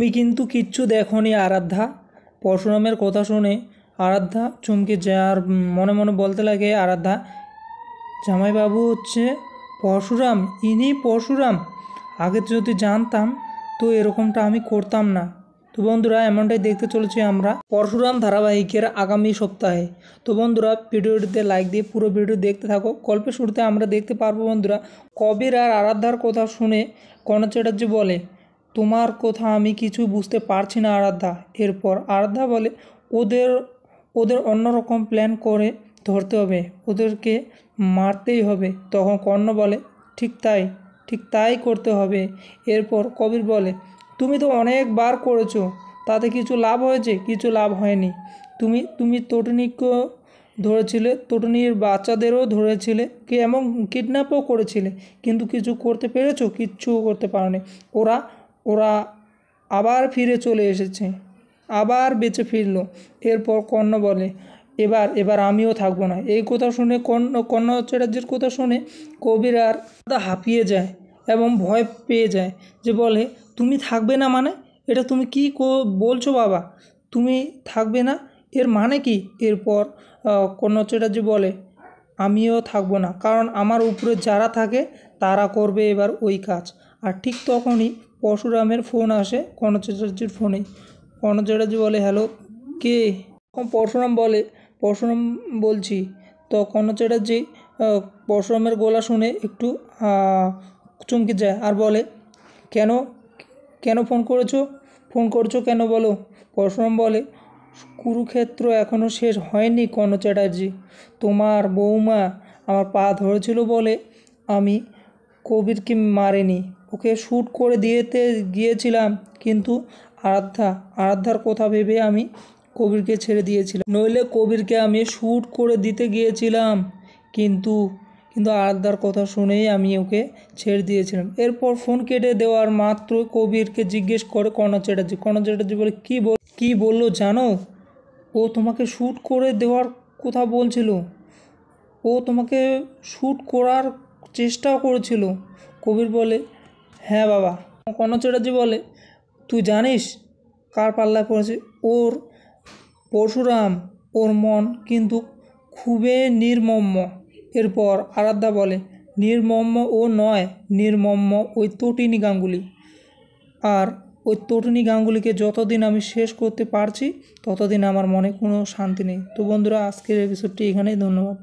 তুমি কিন্তু কিচ্ছু দেখোনি আরাধ্যা। পরশুরামের কথা শুনে আরাধ্যা চমকে যায় আর মনে মনে বলতে লাগে আরাধ্যা, জামাইবাবু হচ্ছে পরশুরাম, ইনি পরশুরাম। আগে যদি জানতাম তো এরকমটা আমি করতাম না। তো বন্ধুরা, এমনটাই দেখতে চলেছি আমরা পরশুরাম ধারাবাহিকের আগামী সপ্তাহে। তো বন্ধুরা, ভিডিওটিতে লাইক দিয়ে পুরো ভিডিও দেখতে থাকো। গল্পের শুরুতে আমরা দেখতে পারবো বন্ধুরা, কবির আর আরাধ্যার কথা শুনে কর্ণ চ্যাটার্জি বলে, তোমার কথা আমি কিছু বুঝতে পারছি না আরাধ্যা। এরপর আরাধ্যা বলে, ওদের ওদের অন্যরকম প্ল্যান করে ধরতে হবে, ওদেরকে মারতেই হবে। তখন কর্ণ বলে, ঠিক তাই করতে হবে। এরপর কবির বলে, তুমি তো অনেকবার করেছো, তাতে কিছু লাভ হয়েছে? কিছু লাভ হয়নি। তুমি তুমি তটিনীকে ধরেছিলে, তটিনীর বাচ্চাদেরও ধরেছিলে, এবং কিডন্যাপও করেছিলে, কিন্তু কিছু করতে পেরেছো? কিচ্ছু করতে পারোনি। ওরা ওরা আবার ফিরে চলে এসেছে, আবার বেঁচে ফিরলো। এরপর কর্ণ বলে, এবার আমিও থাকবো না। এই কথা শুনে কর্ণ চ্যাটার্জির কথা শুনে কবির আর হাঁপিয়ে যায় এবং ভয় পেয়ে যায়, যে বলে, তুমি থাকবে না মানে? এটা তুমি কি বলছো বাবা? তুমি থাকবে না, এর মানে কি? এরপর কর্ণ চ্যাটার্জি বলে, আমিও থাকবো না, কারণ আমার উপরে যারা থাকে তারা করবে এবার ওই কাজ। আর ঠিক তখনই পরশুরামের ফোন আসে কর্ণ চ্যাটার্জির ফোনে। কর্ণ চ্যাটার্জি বলে, হ্যালো, কে? তখন পরশুরাম বলছি। তো কর্ণ চ্যাটার্জি পরশুরামের গলা শুনে একটু চমকে যায় আর বলে, কেন কেন ফোন করছো কেন বলো? পরশুরাম বলে, কুরুক্ষেত্র এখনও শেষ হয়নি কর্ণ চ্যাটার্জি। তোমার বৌমা আমার পা ধরেছিল বলে আমি কবিরকে মারিনি, ওকে শ্যুট করে দিতে গিয়েছিলাম, কিন্তু আরাধ্যার কথা ভেবে আমি কবিরকে ছেড়ে দিয়েছিলাম, নইলে কবিরকে আমি শ্যুট করে দিতে গিয়েছিলাম, কিন্তু আরাধ্যার কথা শুনেই আমি ওকে ছেড়ে দিয়েছিলাম। এরপর ফোন কেটে দেওয়ার মাত্র কবিরকে জিজ্ঞেস করে কর্ণ চ্যাটার্জি বলে, কি বললো জানো? ও তোমাকে শ্যুট করে দেওয়ার কথা বলছিল, ও তোমাকে শ্যুট করার চেষ্টাও করেছিল। কবির বলে, হ্যাঁ বাবা। কর্ণ চ্যাটার্জি বলে, তুই জানিস কার পাল্লায় পড়েছে? ওর পরশুরাম, ওর মন কিন্তু খুবই নির্মম। এরপর আরাধ্যা বলে, নির্মম ও নয়, নির্মম ওই তটিনী গাঙ্গুলি। আর ওই তটিনী গাঙ্গুলিকে যতদিন আমি শেষ করতে পারছি ততদিন আমার মনে কোনো শান্তি নেই। তো বন্ধুরা, আজকের এপিসোডটি এখানেই। ধন্যবাদ।